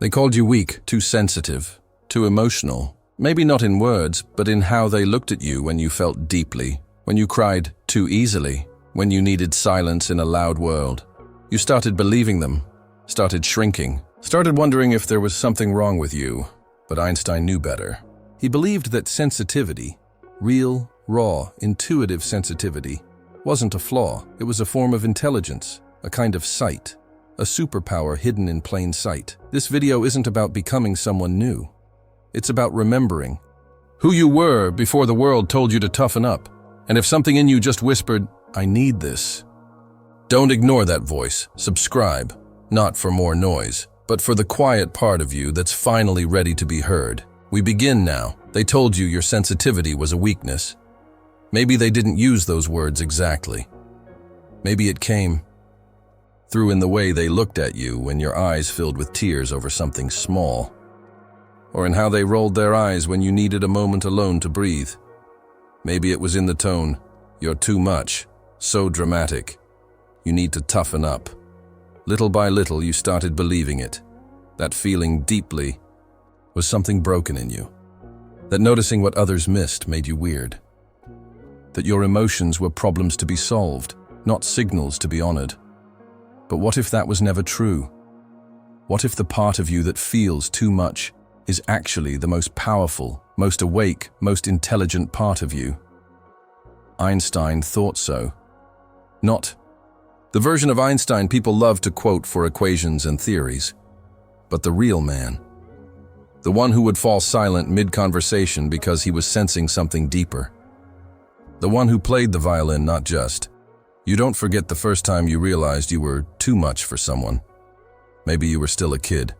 They called you weak, too sensitive, too emotional. Maybe not in words, but in how they looked at you when you felt deeply, when you cried too easily, when you needed silence in a loud world. You started believing them, started shrinking, started wondering if there was something wrong with you. But Einstein knew better. He believed that sensitivity, real, raw, intuitive sensitivity, wasn't a flaw. It was a form of intelligence, a kind of sight, a superpower hidden in plain sight. This video isn't about becoming someone new. It's about remembering who you were before the world told you to toughen up. And if something in you just whispered, "I need this," don't ignore that voice. Subscribe, not for more noise, but for the quiet part of you that's finally ready to be heard. We begin now. They told you your sensitivity was a weakness. Maybe they didn't use those words exactly. Maybe it came through in the way they looked at you when your eyes filled with tears over something small, or in how they rolled their eyes when you needed a moment alone to breathe. Maybe it was in the tone, "You're too much, so dramatic. You need to toughen up." Little by little, you started believing it. That feeling deeply was something broken in you. That noticing what others missed made you weird. That your emotions were problems to be solved, not signals to be honored. But what if that was never true? What if the part of you that feels too much is actually the most powerful, most awake, most intelligent part of you? Einstein thought so. Not the version of Einstein people love to quote for equations and theories, but the real man. The one who would fall silent mid-conversation because he was sensing something deeper. The one who played the violin, not just. You don't forget the first time you realized you were too much for someone. Maybe you were still a kid,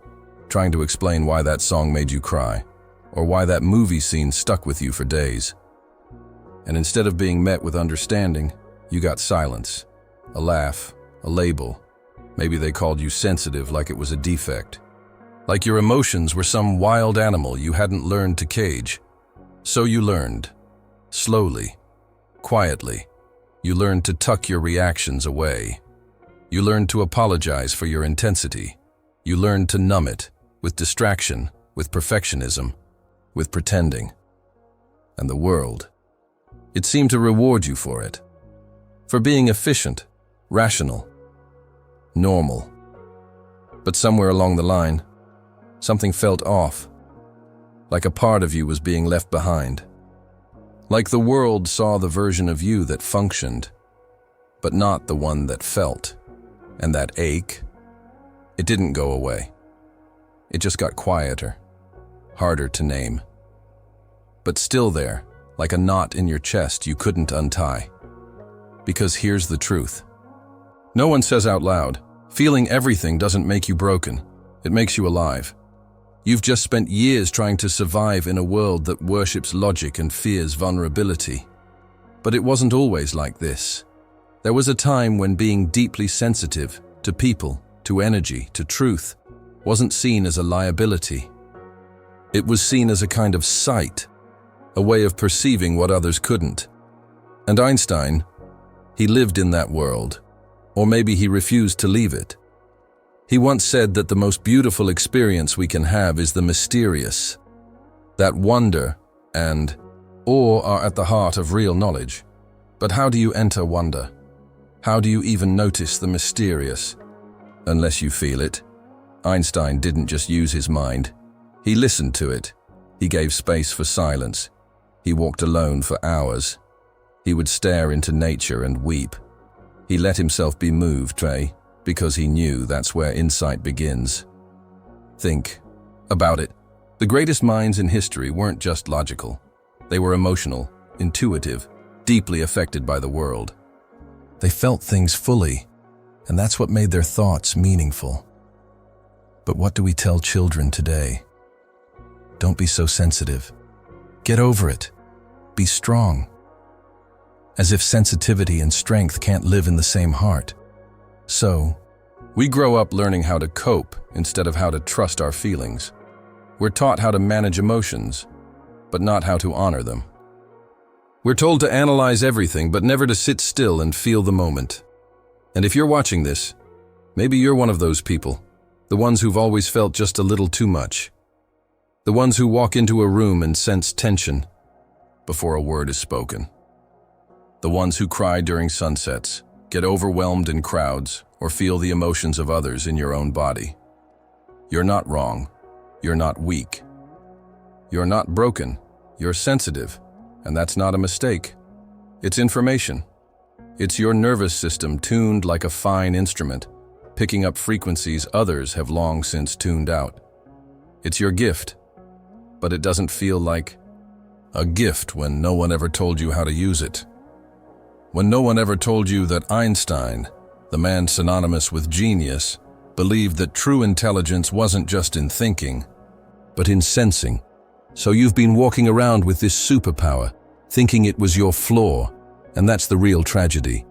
trying to explain why that song made you cry, or why that movie scene stuck with you for days. And instead of being met with understanding, you got silence, a laugh, a label. Maybe they called you sensitive like it was a defect. Like your emotions were some wild animal you hadn't learned to cage. So you learned, slowly, quietly. You learned to tuck your reactions away. You learned to apologize for your intensity. You learned to numb it with distraction, with perfectionism, with pretending. And the world, it seemed to reward you for it. For being efficient, rational, normal. But somewhere along the line, something felt off. Like a part of you was being left behind. Like the world saw the version of you that functioned, but not the one that felt. And that ache, it didn't go away. It just got quieter, harder to name. But still there, like a knot in your chest you couldn't untie. Because here's the truth. No one says out loud, feeling everything doesn't make you broken. It makes you alive. You've just spent years trying to survive in a world that worships logic and fears vulnerability. But it wasn't always like this. There was a time when being deeply sensitive to people, to energy, to truth, wasn't seen as a liability. It was seen as a kind of sight, a way of perceiving what others couldn't. And Einstein, he lived in that world, or maybe he refused to leave it. He once said that the most beautiful experience we can have is the mysterious. That wonder and awe are at the heart of real knowledge. But how do you enter wonder? How do you even notice the mysterious? Unless you feel it. Einstein didn't just use his mind. He listened to it. He gave space for silence. He walked alone for hours. He would stare into nature and weep. He let himself be moved, because he knew that's where insight begins. Think about it. The greatest minds in history weren't just logical. They were emotional, intuitive, deeply affected by the world. They felt things fully, and that's what made their thoughts meaningful. But what do we tell children today? Don't be so sensitive. Get over it. Be strong. As if sensitivity and strength can't live in the same heart. So, we grow up learning how to cope instead of how to trust our feelings. We're taught how to manage emotions, but not how to honor them. We're told to analyze everything, but never to sit still and feel the moment. And if you're watching this, maybe you're one of those people. The ones who've always felt just a little too much. The ones who walk into a room and sense tension before a word is spoken. The ones who cry during sunsets, get overwhelmed in crowds, or feel the emotions of others in your own body. You're not wrong. You're not weak. You're not broken. You're sensitive, and that's not a mistake. It's information. It's your nervous system tuned like a fine instrument, picking up frequencies others have long since tuned out. It's your gift, but it doesn't feel like a gift when no one ever told you how to use it. When no one ever told you that Einstein, the man synonymous with genius, believed that true intelligence wasn't just in thinking, but in sensing. So you've been walking around with this superpower, thinking it was your flaw, and that's the real tragedy.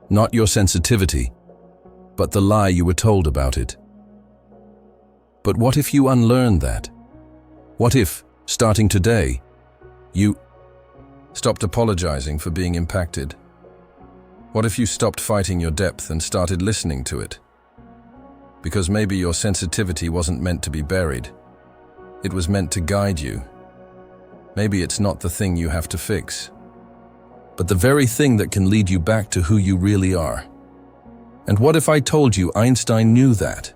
Not your sensitivity, but the lie you were told about it. But what if you unlearned that? What if, starting today, you stopped apologizing for being impacted? What if you stopped fighting your depth and started listening to it? Because maybe your sensitivity wasn't meant to be buried. It was meant to guide you. Maybe it's not the thing you have to fix, but the very thing that can lead you back to who you really are. And what if I told you Einstein knew that?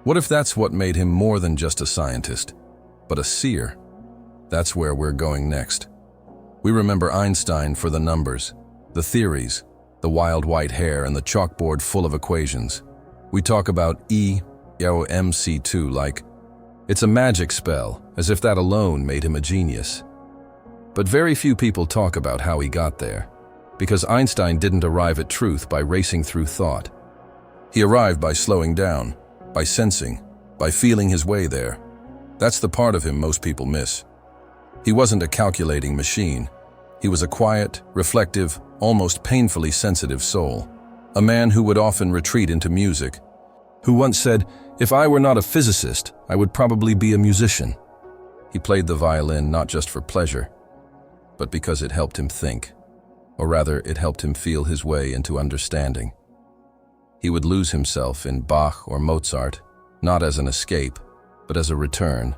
What if that's what made him more than just a scientist, but a seer? That's where we're going next. We remember Einstein for the numbers, the theories, the wild white hair, and the chalkboard full of equations. We talk about E=mc2 like it's a magic spell, as if that alone made him a genius. But very few people talk about how he got there, because Einstein didn't arrive at truth by racing through thought. He arrived by slowing down, by sensing, by feeling his way there. That's the part of him most people miss. He wasn't a calculating machine. He was a quiet, reflective, almost painfully sensitive soul. A man who would often retreat into music, who once said, "If I were not a physicist, I would probably be a musician." He played the violin not just for pleasure, but because it helped him think, or rather, it helped him feel his way into understanding. He would lose himself in Bach or Mozart, not as an escape, but as a return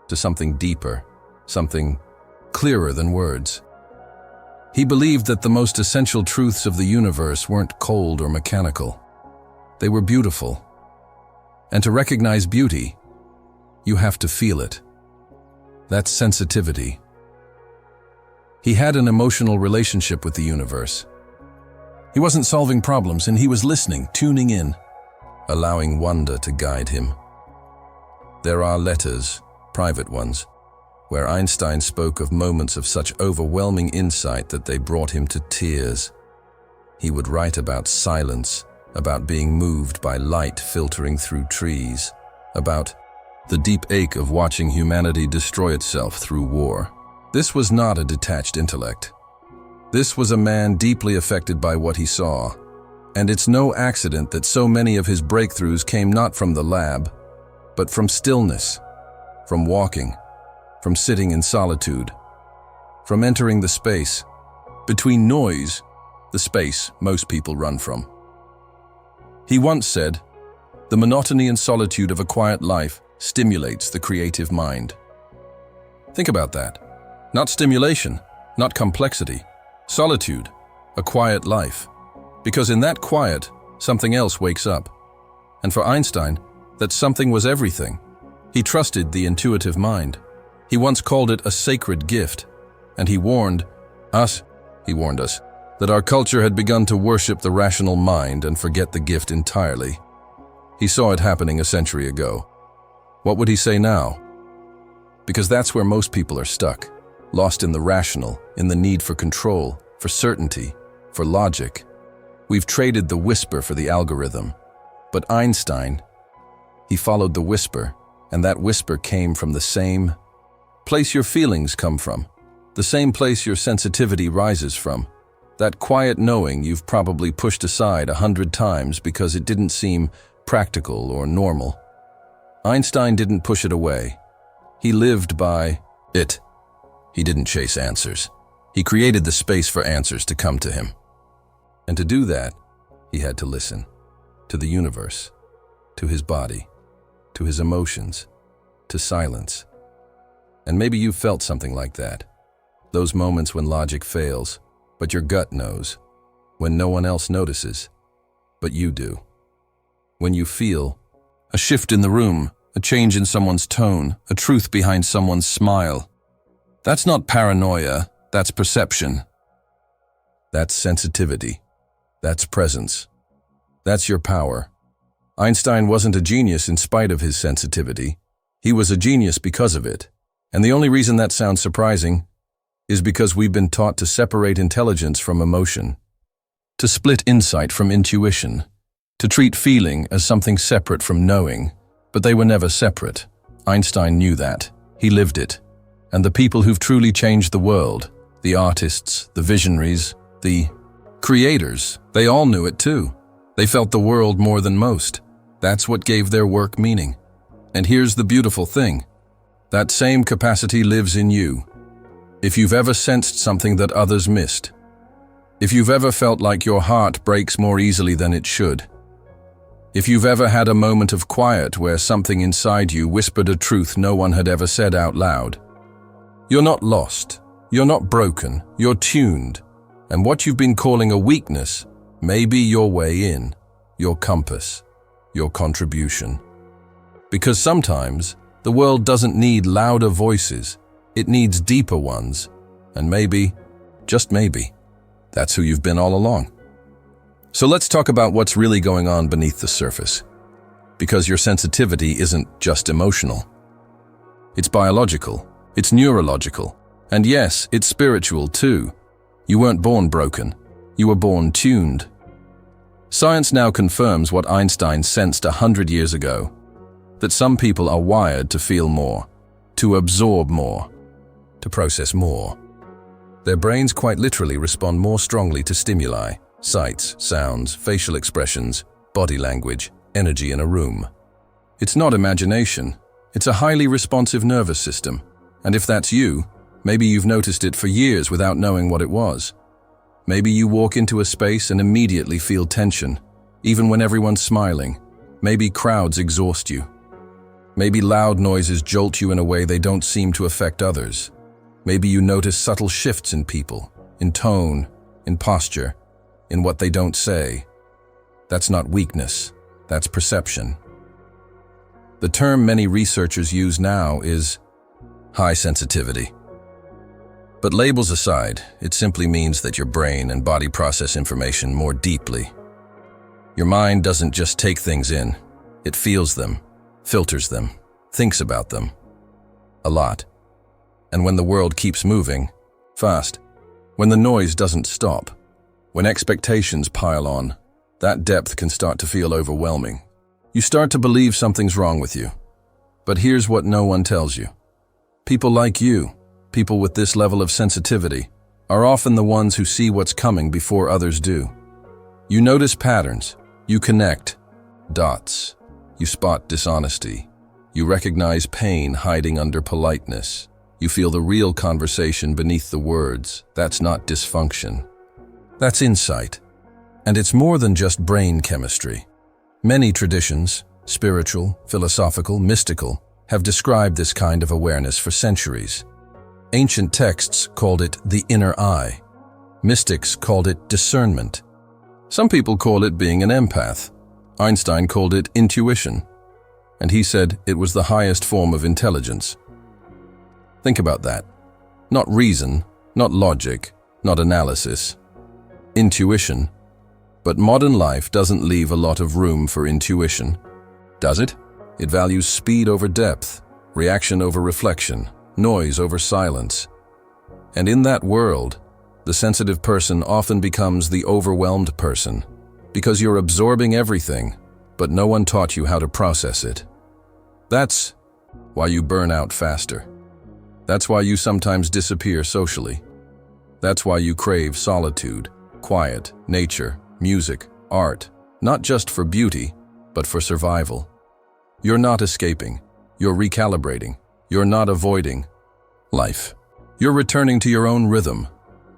to something deeper, something clearer than words. He believed that the most essential truths of the universe weren't cold or mechanical. They were beautiful. And to recognize beauty, you have to feel it. That's sensitivity. He had an emotional relationship with the universe. He wasn't solving problems, and he was listening, tuning in, allowing wonder to guide him. There are letters, private ones, where Einstein spoke of moments of such overwhelming insight that they brought him to tears. He would write about silence, about being moved by light filtering through trees, about the deep ache of watching humanity destroy itself through war. This was not a detached intellect. This was a man deeply affected by what he saw, and it's no accident that so many of his breakthroughs came not from the lab, but from stillness, from walking, from sitting in solitude, from entering the space between noise, the space most people run from. He once said, "The monotony and solitude of a quiet life stimulates the creative mind." Think about that. Not stimulation, not complexity. Solitude, a quiet life. Because in that quiet, something else wakes up. And for Einstein, that something was everything. He trusted the intuitive mind. He once called it a sacred gift, and he warned us, that our culture had begun to worship the rational mind and forget the gift entirely. He saw it happening a century ago. What would he say now? Because that's where most people are stuck, lost in the rational, in the need for control, for certainty, for logic. We've traded the whisper for the algorithm. But Einstein, he followed the whisper, and that whisper came from the same place your feelings come from, the same place your sensitivity rises from, that quiet knowing you've probably pushed aside 100 times because it didn't seem practical or normal. Einstein didn't push it away. He lived by it. He didn't chase answers. He created the space for answers to come to him. And to do that, he had to listen to the universe, to his body, to his emotions, to silence. And maybe you've felt something like that. Those moments when logic fails, but your gut knows. When no one else notices, but you do. When you feel a shift in the room, a change in someone's tone, a truth behind someone's smile. That's not paranoia, that's perception. That's sensitivity. That's presence. That's your power. Einstein wasn't a genius in spite of his sensitivity. He was a genius because of it. And the only reason that sounds surprising is because we've been taught to separate intelligence from emotion, to split insight from intuition, to treat feeling as something separate from knowing. But they were never separate. Einstein knew that. He lived it. And the people who've truly changed the world, the artists, the visionaries, the creators, they all knew it too. They felt the world more than most. That's what gave their work meaning. And here's the beautiful thing. That same capacity lives in you. If you've ever sensed something that others missed, if you've ever felt like your heart breaks more easily than it should, if you've ever had a moment of quiet where something inside you whispered a truth no one had ever said out loud, you're not lost, you're not broken, you're tuned, and what you've been calling a weakness may be your way in, your compass, your contribution. Because sometimes the world doesn't need louder voices, it needs deeper ones, and maybe, just maybe, that's who you've been all along. So let's talk about what's really going on beneath the surface. Because your sensitivity isn't just emotional. It's biological, it's neurological, and yes, it's spiritual too. You weren't born broken, you were born tuned. Science now confirms what Einstein sensed 100 years ago, that some people are wired to feel more, to absorb more, to process more. Their brains quite literally respond more strongly to stimuli, sights, sounds, facial expressions, body language, energy in a room. It's not imagination, it's a highly responsive nervous system. And if that's you, maybe you've noticed it for years without knowing what it was. Maybe you walk into a space and immediately feel tension, even when everyone's smiling. Maybe crowds exhaust you. Maybe loud noises jolt you in a way they don't seem to affect others. Maybe you notice subtle shifts in people, in tone, in posture, in what they don't say. That's not weakness, that's perception. The term many researchers use now is high sensitivity. But labels aside, it simply means that your brain and body process information more deeply. Your mind doesn't just take things in, it feels them, filters them, thinks about them. A lot. And when the world keeps moving, fast, when the noise doesn't stop, when expectations pile on, that depth can start to feel overwhelming. You start to believe something's wrong with you. But here's what no one tells you. People like you, people with this level of sensitivity, are often the ones who see what's coming before others do. You notice patterns, you connect dots, you spot dishonesty, you recognize pain hiding under politeness, you feel the real conversation beneath the words. That's not dysfunction. That's insight. And it's more than just brain chemistry. Many traditions, spiritual, philosophical, mystical, have described this kind of awareness for centuries. Ancient texts called it the inner eye. Mystics called it discernment. Some people call it being an empath. Einstein called it intuition. And he said it was the highest form of intelligence. Think about that. Not reason, not logic, not analysis. Intuition. But modern life doesn't leave a lot of room for intuition. Does it? It values speed over depth, reaction over reflection, noise over silence. And in that world, the sensitive person often becomes the overwhelmed person, because you're absorbing everything, but no one taught you how to process it. That's why you burn out faster. That's why you sometimes disappear socially. That's why you crave solitude, quiet, nature, music, art, not just for beauty, but for survival. You're not escaping. You're recalibrating. You're not avoiding life. You're returning to your own rhythm.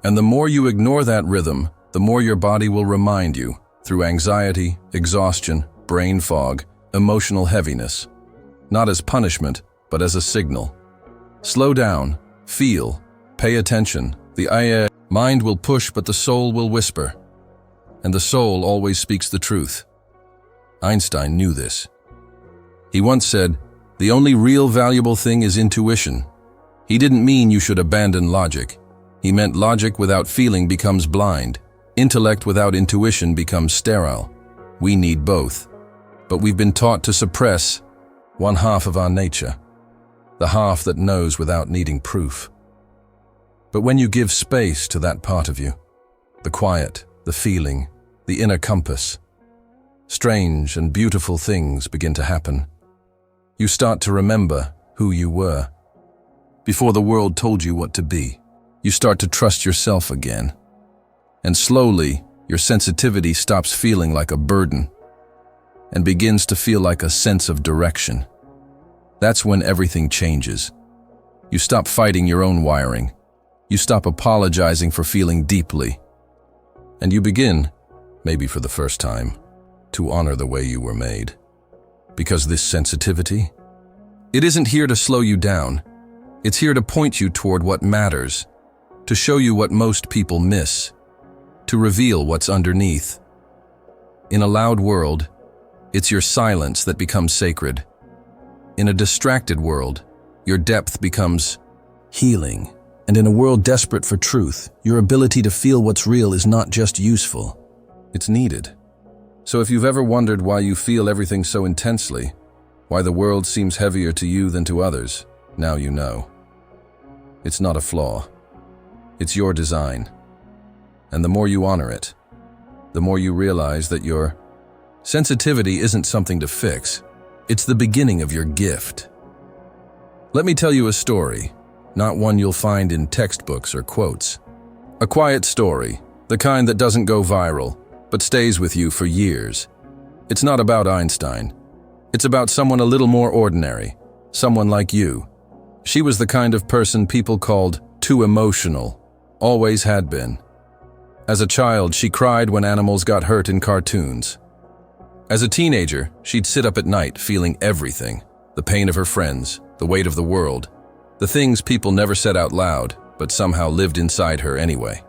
And the more you ignore that rhythm, the more your body will remind you, through anxiety, exhaustion, brain fog, emotional heaviness, not as punishment, but as a signal. Slow down, feel, pay attention. The mind will push, but the soul will whisper. And the soul always speaks the truth. Einstein knew this. He once said, "The only real valuable thing is intuition." He didn't mean you should abandon logic. He meant logic without feeling becomes blind. Intellect without intuition becomes sterile. We need both. But we've been taught to suppress one half of our nature, the half that knows without needing proof. But when you give space to that part of you, the quiet, the feeling, the inner compass, strange and beautiful things begin to happen. You start to remember who you were before the world told you what to be. You start to trust yourself again. And slowly, your sensitivity stops feeling like a burden and begins to feel like a sense of direction. That's when everything changes. You stop fighting your own wiring. You stop apologizing for feeling deeply. And you begin, maybe for the first time, to honor the way you were made. Because this sensitivity, it isn't here to slow you down. It's here to point you toward what matters, to show you what most people miss, to reveal what's underneath. In a loud world, it's your silence that becomes sacred. In a distracted world, your depth becomes healing. And in a world desperate for truth, your ability to feel what's real is not just useful, it's needed. So if you've ever wondered why you feel everything so intensely, why the world seems heavier to you than to others, now you know. It's not a flaw. It's your design. And the more you honor it, the more you realize that your sensitivity isn't something to fix. It's the beginning of your gift. Let me tell you a story, not one you'll find in textbooks or quotes. A quiet story, the kind that doesn't go viral, but stays with you for years. It's not about Einstein. It's about someone a little more ordinary, someone like you. She was the kind of person people called too emotional, always had been. As a child, she cried when animals got hurt in cartoons. As a teenager, she'd sit up at night feeling everything, the pain of her friends, the weight of the world, the things people never said out loud, but somehow lived inside her anyway.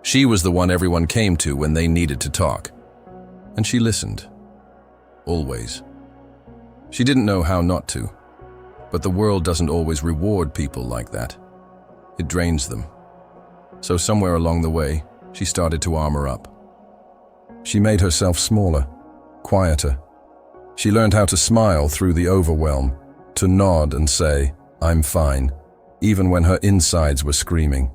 She was the one everyone came to when they needed to talk. And she listened. Always. She didn't know how not to. But the world doesn't always reward people like that. It drains them. So somewhere along the way, she started to armor up. She made herself smaller, quieter. She learned how to smile through the overwhelm, to nod and say, "I'm fine," even when her insides were screaming.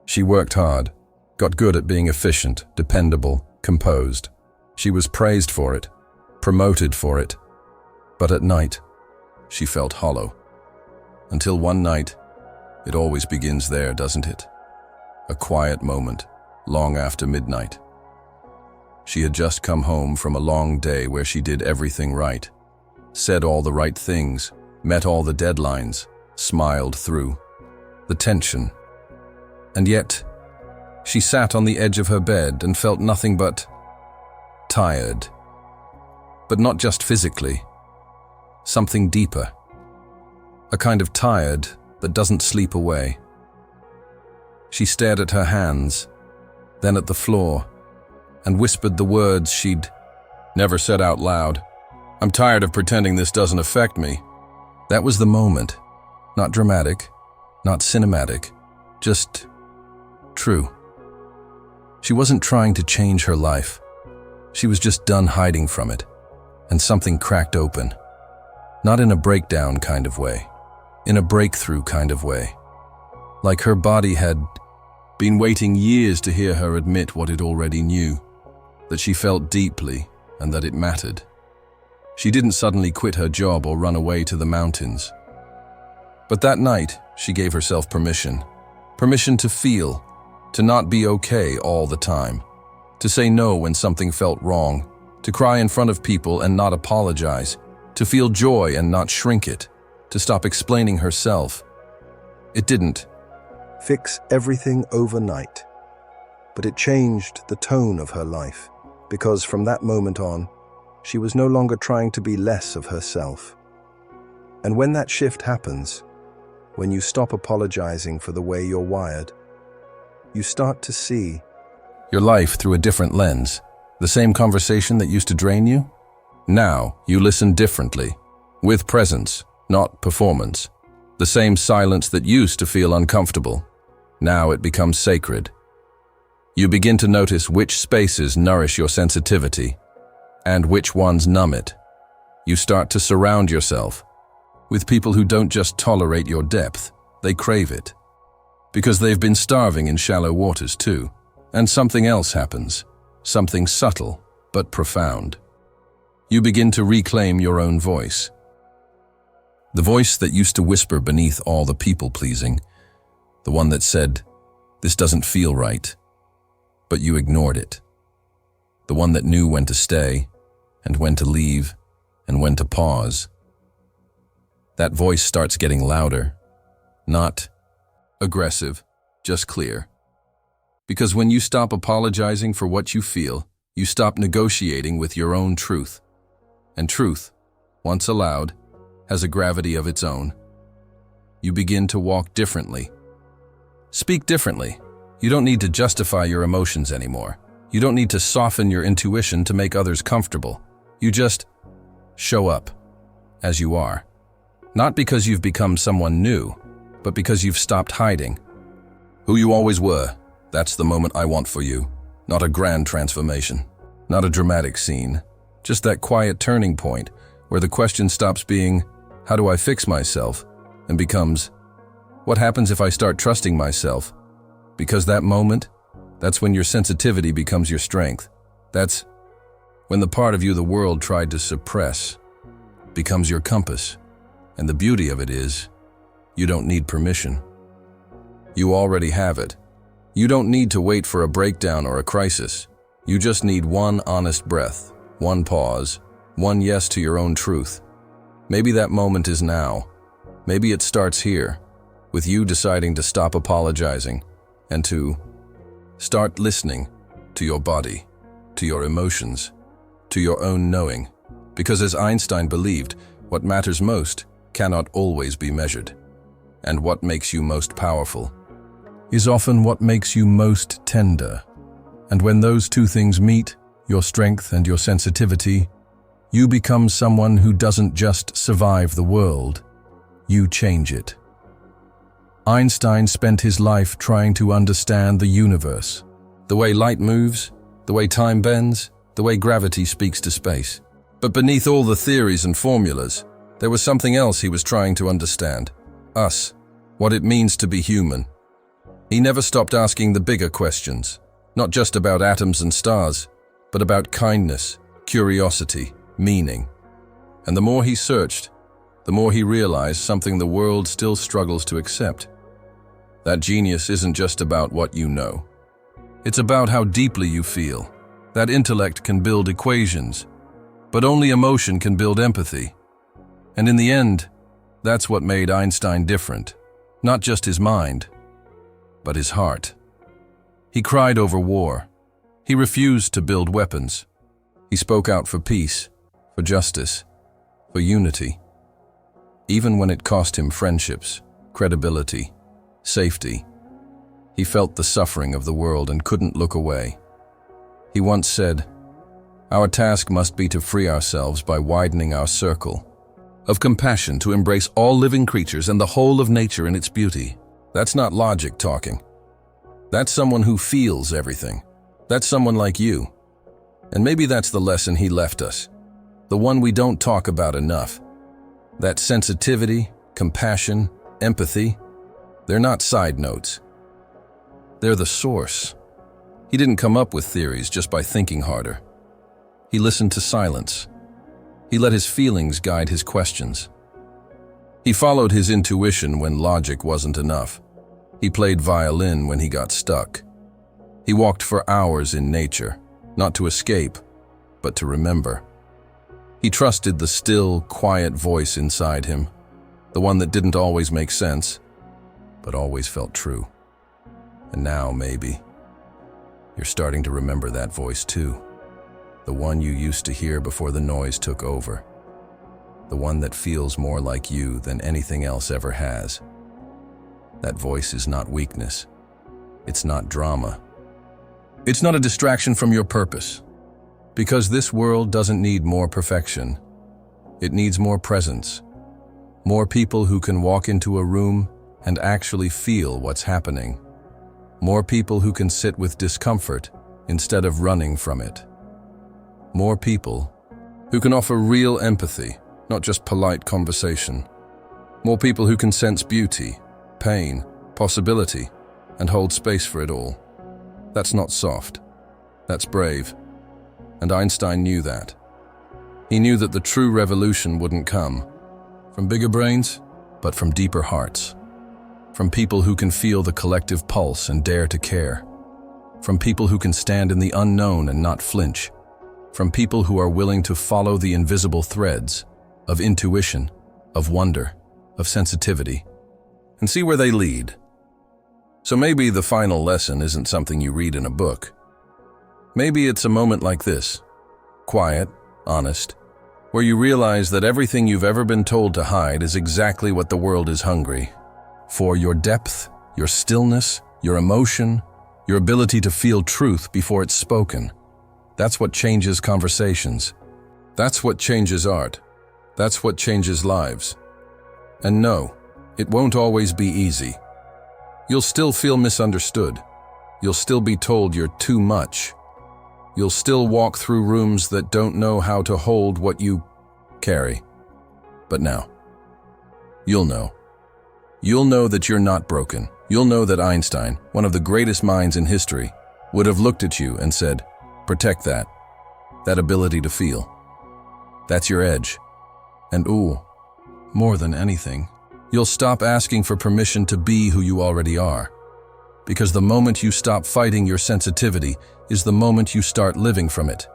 She worked hard, got good at being efficient, dependable, composed. She was praised for it, promoted for it. But at night, she felt hollow. Until one night, it always begins there, doesn't it? A quiet moment, long after midnight. She had just come home from a long day where she did everything right, said all the right things, met all the deadlines, smiled through the tension. And yet, she sat on the edge of her bed and felt nothing but tired. But not just physically, something deeper. A kind of tired that doesn't sleep away. She stared at her hands, then at the floor, and whispered the words she'd never said out loud. "I'm tired of pretending this doesn't affect me." That was the moment. Not dramatic, not cinematic, just true. She wasn't trying to change her life. She was just done hiding from it, and something cracked open. Not in a breakdown kind of way, in a breakthrough kind of way. Like her body had been waiting years to hear her admit what it already knew, that she felt deeply and that it mattered. She didn't suddenly quit her job or run away to the mountains. But that night, she gave herself permission. Permission to feel, to not be okay all the time, to say no when something felt wrong, to cry in front of people and not apologize, to feel joy and not shrink it, to stop explaining herself. It didn't fix everything overnight, but it changed the tone of her life, because from that moment on, She was no longer trying to be less of herself. And when that shift happens, when you stop apologizing for the way you're wired, you start to see your life through a different lens. The same conversation that used to drain you? Now you listen differently, with presence, not performance. The same silence that used to feel uncomfortable, now it becomes sacred. You begin to notice which spaces nourish your sensitivity and which ones numb it. You start to surround yourself with people who don't just tolerate your depth, they crave it. Because they've been starving in shallow waters too. And something else happens, something subtle but profound. You begin to reclaim your own voice. The voice that used to whisper beneath all the people-pleasing, the one that said, "This doesn't feel right," but you ignored it. The one that knew when to stay, and when to leave, and when to pause. That voice starts getting louder, not aggressive, just clear. Because when you stop apologizing for what you feel, you stop negotiating with your own truth. And truth, once allowed, has a gravity of its own. You begin to walk differently. Speak differently. You don't need to justify your emotions anymore. You don't need to soften your intuition to make others comfortable. You just show up as you are. Not because you've become someone new, but because you've stopped hiding. Who you always were, that's the moment I want for you. Not a grand transformation, not a dramatic scene. Just that quiet turning point where the question stops being, "How do I fix myself?" and becomes, "What happens if I start trusting myself?" Because that moment, that's when your sensitivity becomes your strength. That's when the part of you the world tried to suppress becomes your compass. And the beauty of it is, you don't need permission. You already have it. You don't need to wait for a breakdown or a crisis. You just need one honest breath, one pause, one yes to your own truth. Maybe that moment is now. Maybe it starts here, with you deciding to stop apologizing and to start listening to your body, to your emotions, to your own knowing. Because as Einstein believed, what matters most cannot always be measured. And what makes you most powerful is often what makes you most tender. And when those two things meet, your strength and your sensitivity, you become someone who doesn't just survive the world, you change it. Einstein spent his life trying to understand the universe, the way light moves, the way time bends, the way gravity speaks to space. But beneath all the theories and formulas, there was something else he was trying to understand. Us, what it means to be human. He never stopped asking the bigger questions, not just about atoms and stars, but about kindness, curiosity, meaning. And the more he searched, the more he realized something the world still struggles to accept. That genius isn't just about what you know. It's about how deeply you feel. That intellect can build equations, but only emotion can build empathy. And in the end, that's what made Einstein different. Not just his mind, but his heart. He cried over war. He refused to build weapons. He spoke out for peace, for justice, for unity. Even when it cost him friendships, credibility, safety, he felt the suffering of the world and couldn't look away. He once said, "Our task must be to free ourselves by widening our circle of compassion to embrace all living creatures and the whole of nature in its beauty." That's not logic talking. That's someone who feels everything. That's someone like you. And maybe that's the lesson he left us, the one we don't talk about enough. That sensitivity, compassion, empathy, they're not side notes. They're the source. He didn't come up with theories just by thinking harder. He listened to silence. He let his feelings guide his questions. He followed his intuition when logic wasn't enough. He played violin when he got stuck. He walked for hours in nature, not to escape, but to remember. He trusted the still, quiet voice inside him, the one that didn't always make sense, but always felt true. And now, maybe, you're starting to remember that voice too. the one you used to hear before the noise took over, the one that feels more like you than anything else ever has. That voice is not weakness. It's not drama. It's not a distraction from your purpose. Because this world doesn't need more perfection. It needs more presence. More people who can walk into a room and actually feel what's happening. More people who can sit with discomfort instead of running from it. More people who can offer real empathy, not just polite conversation. More people who can sense beauty, pain, possibility, and hold space for it all. That's not soft. That's brave. And Einstein knew that. He knew that the true revolution wouldn't come from bigger brains, but from deeper hearts. From people who can feel the collective pulse and dare to care. From people who can stand in the unknown and not flinch. From people who are willing to follow the invisible threads of intuition, of wonder, of sensitivity, and see where they lead. So maybe the final lesson isn't something you read in a book. Maybe it's a moment like this, quiet, honest, where you realize that everything you've ever been told to hide is exactly what the world is hungry for: your depth, your stillness, your emotion, your ability to feel truth before it's spoken. That's what changes conversations. That's what changes art. That's what changes lives. And no, it won't always be easy. You'll still feel misunderstood. You'll still be told you're too much. You'll still walk through rooms that don't know how to hold what you carry. But now, you'll know. You'll know that you're not broken. You'll know that Einstein, one of the greatest minds in history, would have looked at you and said, protect that ability to feel. That's your edge. And more than anything, you'll stop asking for permission to be who you already are. Because the moment you stop fighting your sensitivity is the moment you start living from it.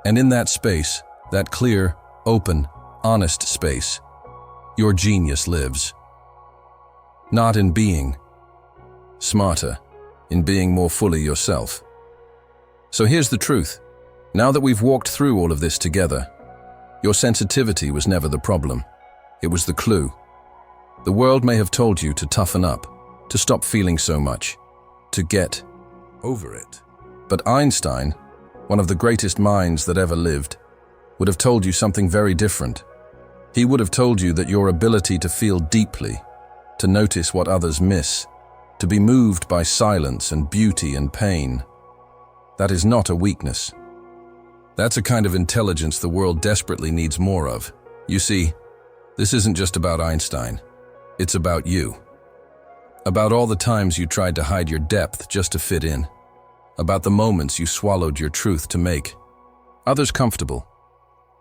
And in that space, that clear, open, honest space, your genius lives. Not in being smarter, in being more fully yourself. So here's the truth. Now that we've walked through all of this together, your sensitivity was never the problem. It was the clue. The world may have told you to toughen up, to stop feeling so much, to get over it. But Einstein, one of the greatest minds that ever lived, would have told you something very different. He would have told you that your ability to feel deeply, to notice what others miss, to be moved by silence and beauty and pain, that is not a weakness. That's a kind of intelligence the world desperately needs more of. You see, this isn't just about Einstein. It's about you. About all the times you tried to hide your depth just to fit in. About the moments you swallowed your truth to make others comfortable.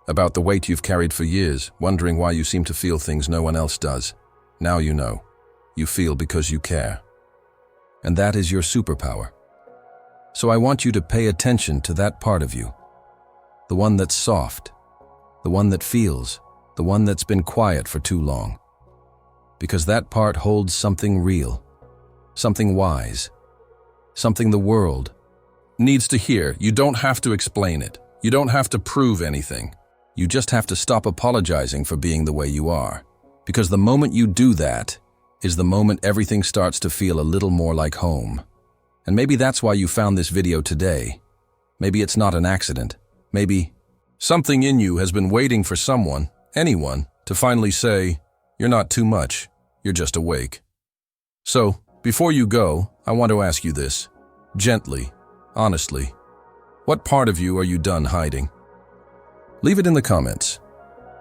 About the weight you've carried for years, wondering why you seem to feel things no one else does. Now you know. You feel because you care. And that is your superpower. So I want you to pay attention to that part of you. The one that's soft. The one that feels. The one that's been quiet for too long. Because that part holds something real. Something wise. Something the world needs to hear. You don't have to explain it. You don't have to prove anything. You just have to stop apologizing for being the way you are. Because the moment you do that is the moment everything starts to feel a little more like home. And maybe that's why you found this video today. Maybe it's not an accident. Maybe something in you has been waiting for someone, anyone, to finally say, you're not too much, you're just awake. So, before you go, I want to ask you this, gently, honestly. What part of you are you done hiding? Leave it in the comments.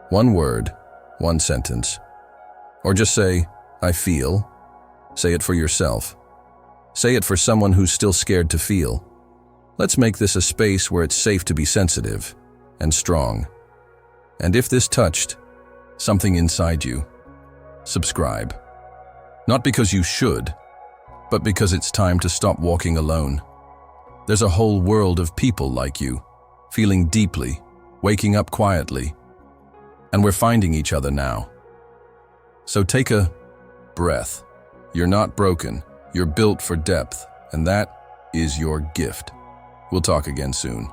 One word, one sentence. Or just say, I feel. Say it for yourself. Say it for someone who's still scared to feel. Let's make this a space where it's safe to be sensitive and strong. And if this touched something inside you, subscribe. Not because you should, but because it's time to stop walking alone. There's a whole world of people like you, feeling deeply, waking up quietly, and we're finding each other now. So take a breath. You're not broken. You're built for depth, and that is your gift. We'll talk again soon.